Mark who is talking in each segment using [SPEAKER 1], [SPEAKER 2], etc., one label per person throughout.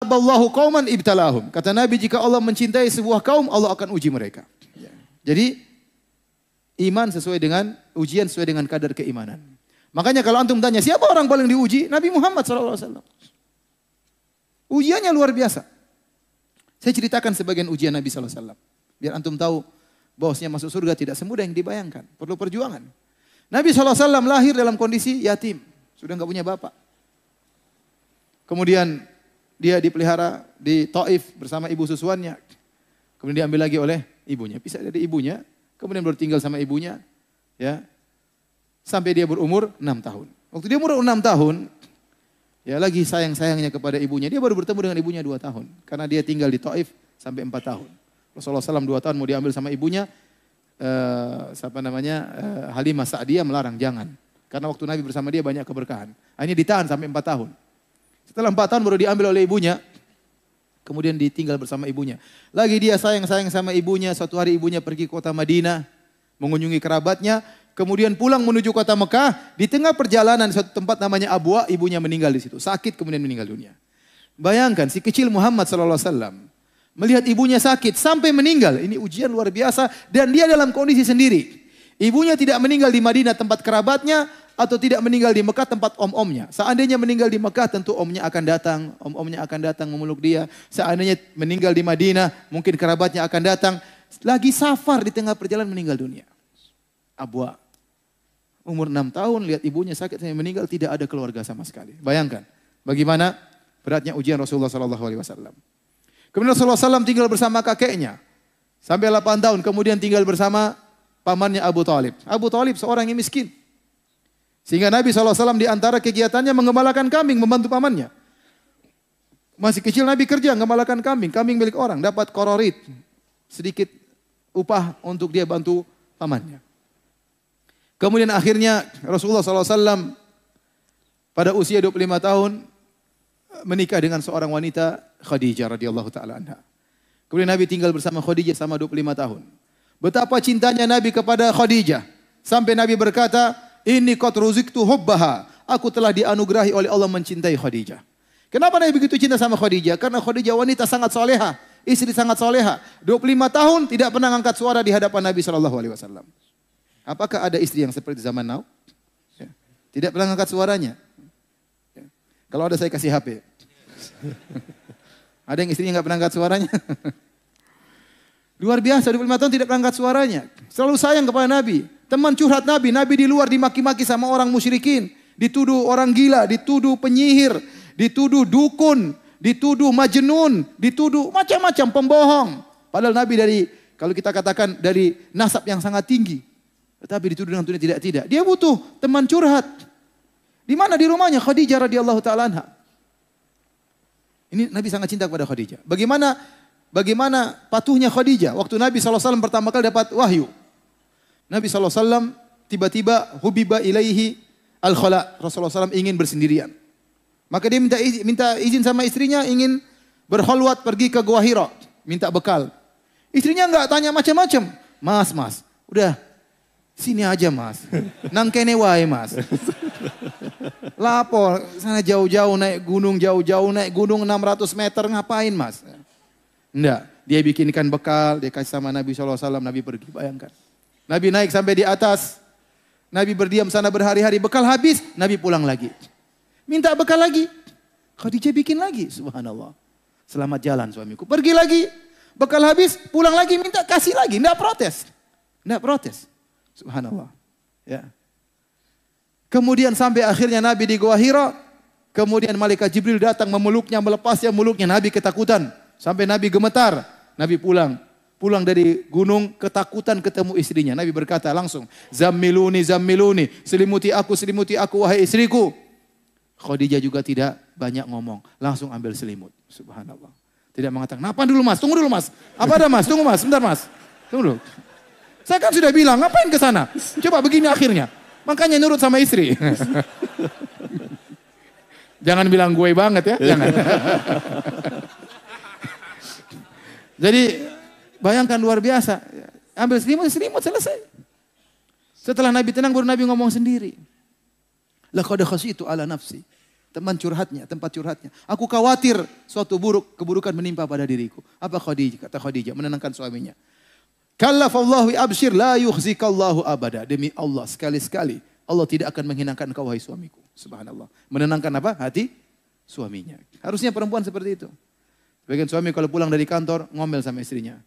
[SPEAKER 1] ahabballahu qauman ibtalahum. Kata Nabi, jika Allah mencintai sebuah kaum, Allah akan uji mereka. Jadi iman sesuai dengan ujian sesuai dengan kadar keimanan. Makanya kalau antum tanya siapa orang paling diuji, Nabi Muhammad SAW. Ujiannya luar biasa. Saya ceritakan sebagian ujian Nabi SAW. Biar antum tahu bahwasanya masuk surga tidak semudah yang dibayangkan. Perlu perjuangan. Nabi SAW lahir dalam kondisi yatim. Sudah enggak punya bapak. Kemudian dia dipelihara di Taif bersama ibu susuannya. Kemudian diambil lagi oleh ibunya. Pisah dari ibunya. Kemudian baru tinggal sama ibunya. Ya, sampai dia berumur 6 tahun. Waktu dia umur 6 tahun, ya lagi sayang-sayangnya kepada ibunya. Dia baru bertemu dengan ibunya 2 tahun. Karena dia tinggal di Taif sampai 4 tahun. Rasulullah SAW 2 tahun mau diambil sama ibunya. Halimah Sa'diyah melarang, jangan. Karena waktu Nabi bersama dia banyak keberkahan. Hanya ditahan sampai 4 tahun. Setelah 4 tahun baru diambil oleh ibunya. Kemudian ditinggal bersama ibunya. Lagi dia sayang-sayang sama ibunya. Suatu hari ibunya pergi ke kota Madinah. Mengunjungi kerabatnya. Kemudian pulang menuju kota Mekah. Di tengah perjalanan suatu tempat namanya Abwa. Ibunya meninggal di situ. Sakit kemudian meninggal dunia. Bayangkan si kecil Muhammad SAW. Melihat ibunya sakit sampai meninggal. Ini ujian luar biasa. Dan dia dalam kondisi sendiri. Ibunya tidak meninggal di Madinah tempat kerabatnya. Atau tidak meninggal di Mekah tempat om-omnya. Seandainya meninggal di Mekah tentu omnya akan datang. Om-omnya akan datang memeluk dia. Seandainya meninggal di Madinah mungkin kerabatnya akan datang. Lagi safar di tengah perjalanan meninggal dunia. Abwa. Umur 6 tahun lihat ibunya sakit sampai meninggal tidak ada keluarga sama sekali. Bayangkan bagaimana beratnya ujian Rasulullah SAW. Kemudian Rasulullah SAW tinggal bersama kakeknya. Sampai 8 tahun kemudian tinggal bersama pamannya Abu Talib. Abu Talib seorang yang miskin. Sehingga Nabi SAW di antara kegiatannya mengembalakan kambing, membantu pamannya. Masih kecil Nabi kerja, mengembalakan kambing. Kambing milik orang, dapat kororit. Sedikit upah untuk dia bantu pamannya. Kemudian akhirnya Rasulullah SAW pada usia 25 tahun menikah dengan seorang wanita Khadijah radhiyallahu ta'ala anha. Kemudian Nabi tinggal bersama Khadijah selama 25 tahun. Betapa cintanya Nabi kepada Khadijah. Sampai Nabi berkata, ini qad ruziktu hubbaha. Aku telah dianugerahi oleh Allah mencintai Khadijah. Kenapa Nabi begitu cinta sama Khadijah? Karena Khadijah wanita sangat soleha. Istri sangat soleha. 25 tahun tidak pernah angkat suara di hadapan Nabi SAW. Apakah ada istri yang seperti zaman now? Ya. Tidak pernah angkat suaranya. Ya. Kalau ada saya kasih HP. Ada yang istrinya nggak pernah angkat suaranya? Luar biasa, 25 tahun tidak pernah angkat suaranya. Selalu sayang kepada Nabi. Teman curhat Nabi. Nabi di luar dimaki-maki sama orang musyrikin. Dituduh orang gila, dituduh penyihir, dituduh dukun, dituduh majnun, dituduh macam-macam pembohong. Padahal Nabi dari, kalau kita katakan dari nasab yang sangat tinggi. Tetapi dituduh dengan tuduhan tidak. Dia butuh teman curhat. Di mana? Di rumahnya Khadijah radhiyallahu ta'ala anha. Ini Nabi sangat cinta kepada Khadijah. Bagaimana patuhnya Khadijah waktu Nabi SAW pertama kali dapat wahyu. Nabi SAW tiba-tiba hubiba ilaihi al-khala. Rasulullah SAW ingin bersendirian. Maka dia minta izin sama istrinya ingin berkhalwat pergi ke Gua Hira. Minta bekal. Istrinya enggak tanya macam-macam. Mas, udah sini aja mas. Nang kene wae mas. Lapor sana jauh-jauh naik gunung 600 meter ngapain mas? Enggak, dia bikinkan bekal, dia kasih sama Nabi SAW, Nabi pergi, bayangkan. Nabi naik sampai di atas, Nabi berdiam sana berhari-hari, bekal habis, Nabi pulang lagi. Minta bekal lagi, Khadijah bikin lagi, subhanallah. Selamat jalan suamiku, pergi lagi, bekal habis, pulang lagi, minta kasih lagi, enggak protes. Subhanallah. Ya. Kemudian sampai akhirnya Nabi di Gua Hira, kemudian malaikat Jibril datang memeluknya, melepasnya meluknya, Nabi ketakutan. Sampai Nabi gemetar, Nabi pulang dari gunung ketakutan ketemu istrinya. Nabi berkata langsung, Zammiluni, selimuti aku wahai istriku. Khadijah juga tidak banyak ngomong, langsung ambil selimut. Subhanallah. Tidak mengatakan, "Kenapa dulu mas? Tunggu dulu mas. Apa ada mas? Tunggu mas, sebentar mas. Tunggu dulu. Saya kan sudah bilang, ngapain ke sana? Coba begini akhirnya. Makanya nurut sama istri." Jangan bilang gue banget ya, jangan. Jadi bayangkan luar biasa. Ambil selimut selesai. Setelah Nabi tenang baru Nabi ngomong sendiri. Laqad khasyitu ala nafsi. Teman curhatnya, tempat curhatnya. Aku khawatir suatu keburukan menimpa pada diriku. Apa Khadijah? Kata Khadijah, menenangkan suaminya. Kallafallahu abshir la yukhzikallahu abada. Demi Allah, sekali-sekali Allah tidak akan menghinakan kau wahai suamiku. Subhanallah. Menenangkan apa? Hati suaminya. Harusnya perempuan seperti itu. Bagian suami kalau pulang dari kantor, ngomel sama istrinya.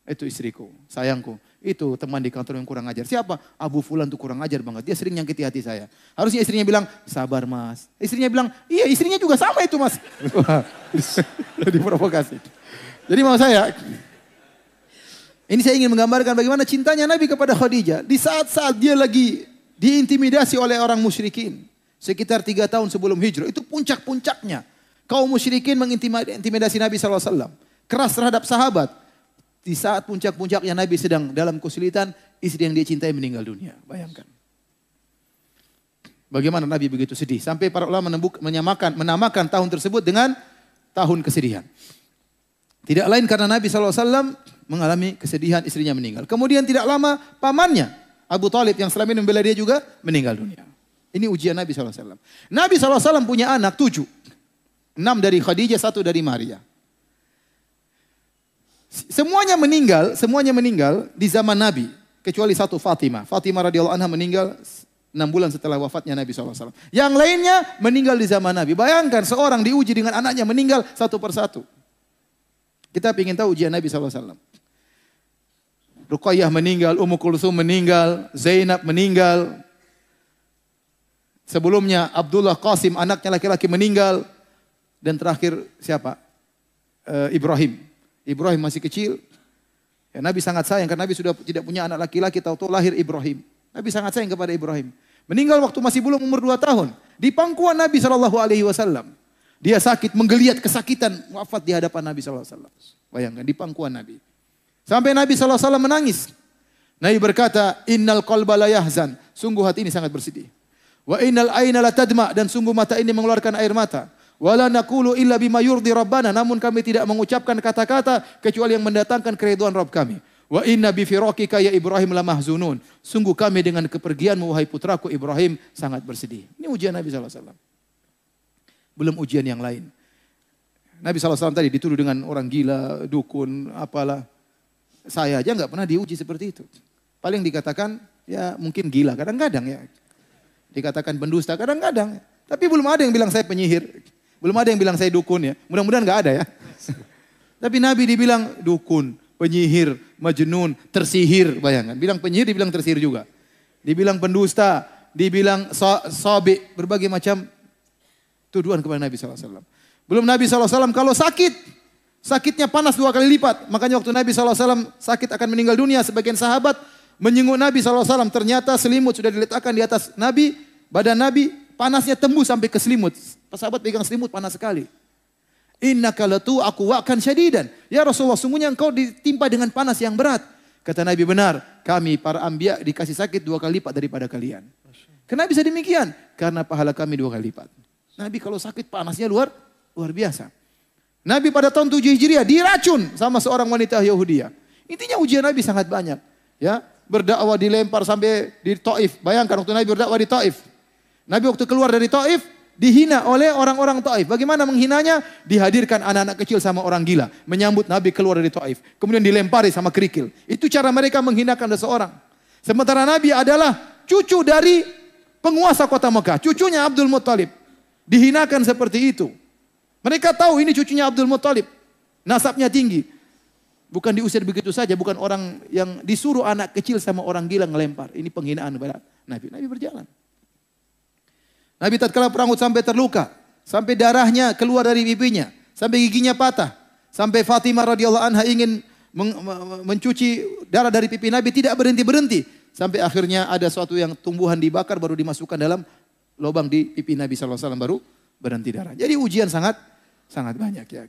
[SPEAKER 1] Itu istriku, sayangku. Itu teman di kantor yang kurang ajar. Siapa? Abu Fulan tuh kurang ajar banget. Dia sering nyakiti hati saya. Harusnya istrinya bilang, sabar mas. Istrinya bilang, iya istrinya juga sama itu mas. Diprovokasi. Jadi mau saya, ini saya ingin menggambarkan bagaimana cintanya Nabi kepada Khadijah. Di saat-saat dia lagi diintimidasi oleh orang musyrikin. Sekitar 3 tahun sebelum hijrah. Itu puncak-puncaknya. Kaum musyrikin mengintimidasi Nabi SAW. Keras terhadap sahabat. Di saat puncak-puncaknya Nabi sedang dalam kesulitan, istri yang dia cintai meninggal dunia. Bayangkan. Bagaimana Nabi begitu sedih. Sampai para ulama menamakan tahun tersebut dengan tahun kesedihan. Tidak lain karena Nabi SAW mengalami kesedihan istrinya meninggal. Kemudian tidak lama pamannya, Abu Talib yang selama ini membela dia juga meninggal dunia. Ini ujian Nabi SAW. Nabi SAW punya anak 7. 6 dari Khadijah, 1 dari Maria. Semuanya meninggal di zaman Nabi. Kecuali 1 Fatimah. Fatimah radhiyallahu anha meninggal 6 bulan setelah wafatnya Nabi SAW. Yang lainnya meninggal di zaman Nabi. Bayangkan seorang diuji dengan anaknya meninggal satu persatu. Kita ingin tahu ujian Nabi SAW. Ruqayyah meninggal, Ummu Kulsum meninggal, Zainab meninggal. Sebelumnya Abdullah Qasim anaknya laki-laki meninggal. Dan terakhir siapa? Ibrahim. Ibrahim masih kecil. Ya, Nabi sangat sayang karena Nabi sudah tidak punya anak laki-laki, tahu-tahu lahir Ibrahim. Nabi sangat sayang kepada Ibrahim. Meninggal waktu masih belum umur 2 tahun. Di pangkuan Nabi SAW. Dia sakit, menggeliat kesakitan, wafat di hadapan Nabi SAW. Bayangkan, di pangkuan Nabi. Sampai Nabi SAW menangis. Nabi berkata, innal qalba la yahzan. Sungguh hati ini sangat bersedih. Wa innal aina la tadma. Dan sungguh mata ini mengeluarkan air mata. Wala naqulu illa bima yurdi rabbana. Namun kami tidak mengucapkan kata-kata kecuali yang mendatangkan keridhaan Rabb kami. Wa inna bi firaqika ya Ibrahim la mahzunun. Sungguh kami dengan kepergianmu wahai putraku Ibrahim sangat bersedih. Ini ujian Nabi SAW. Belum ujian yang lain. Nabi SAW tadi dituduh dengan orang gila, dukun, apalah. Saya aja enggak pernah diuji seperti itu. Paling dikatakan ya mungkin gila kadang-kadang ya. Dikatakan pendusta kadang-kadang. Tapi belum ada yang bilang saya penyihir. Belum ada yang bilang saya dukun ya. Mudah-mudahan enggak ada ya. Tapi Nabi dibilang dukun, penyihir, majnun, tersihir. Bayangkan. Bilang penyihir, dibilang tersihir juga. Dibilang pendusta, dibilang sobi. Berbagai macam tuduhan kepada Nabi SAW. Belum Nabi SAW kalau sakit. Sakitnya panas 2 kali lipat. Makanya waktu Nabi SAW sakit akan meninggal dunia. Sebagian sahabat menyenguk Nabi SAW. Ternyata selimut sudah diletakkan di atas Nabi. Badan Nabi panasnya tembus sampai ke selimut. Sahabat pegang selimut panas sekali. Innaka latu aqwa'kan syadidan. Ya Rasulullah, sungguhnya engkau ditimpa dengan panas yang berat. Kata Nabi, benar. Kami para anbiya dikasih sakit 2 kali lipat daripada kalian. Kenapa bisa demikian? Karena pahala kami 2 kali lipat. Nabi kalau sakit panasnya luar biasa. Nabi pada tahun 7 Hijriah diracun sama seorang wanita Yahudiyah. Intinya ujian Nabi sangat banyak. Ya, berdakwah dilempar sampai di Taif. Bayangkan waktu Nabi berdakwah di Taif. Nabi waktu keluar dari Taif dihina oleh orang-orang Taif. Bagaimana menghinanya? Dihadirkan anak-anak kecil sama orang gila. Menyambut Nabi keluar dari Taif. Kemudian dilempari sama kerikil. Itu cara mereka menghinakan seseorang. Sementara Nabi adalah cucu dari penguasa kota Mekah. Cucunya Abdul Muttalib. Dihinakan seperti itu. Mereka tahu ini cucunya Abdul Muttalib. Nasabnya tinggi. Bukan diusir begitu saja. Bukan orang yang disuruh anak kecil sama orang gila ngelempar. Ini penghinaan kepada Nabi. Nabi berjalan. Nabi tatkala perang Uhud sampai terluka, sampai darahnya keluar dari pipinya, sampai giginya patah, sampai Fatimah radhiyallahu anha ingin mencuci darah dari pipi Nabi tidak berhenti-berhenti, sampai akhirnya ada suatu yang tumbuhan dibakar baru dimasukkan dalam lubang di pipi Nabi SAW baru berhenti darah. Jadi ujian sangat banyak ya.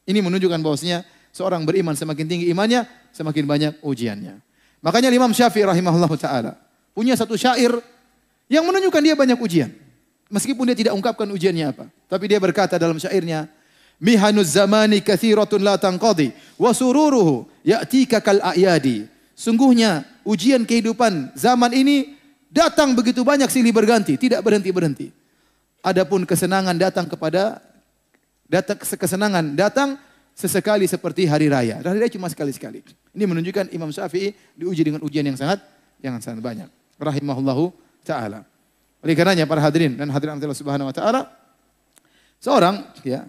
[SPEAKER 1] Ini menunjukkan bahwasanya seorang beriman semakin tinggi imannya, semakin banyak ujiannya. Makanya Imam Syafi'i rahimahullahu taala punya satu syair yang menunjukkan dia banyak ujian. Meskipun dia tidak ungkapkan ujiannya apa. Tapi dia berkata dalam syairnya, mihanuz zamani kathiratun la tanqadi wa sururuhu ya'tika kal a'yadi. Sungguhnya ujian kehidupan zaman ini datang begitu banyak silih berganti, tidak berhenti-berhenti. Adapun kesenangan kesenangan datang sesekali seperti hari raya. Hari raya cuma sekali-sekali. Ini menunjukkan Imam Syafi'i diuji dengan ujian yang sangat banyak. Rahimahullahu ta'ala. Oleh karenanya para hadirin dan hadirin Allah Subhanahu wa taala, seorang ya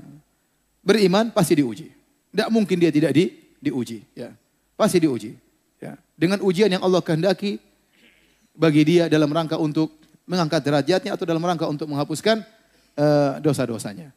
[SPEAKER 1] beriman pasti diuji. Tidak mungkin dia tidak diuji, ya. Pasti diuji, ya. Dengan ujian yang Allah kehendaki bagi dia dalam rangka untuk mengangkat derajatnya atau dalam rangka untuk menghapuskan dosa-dosanya.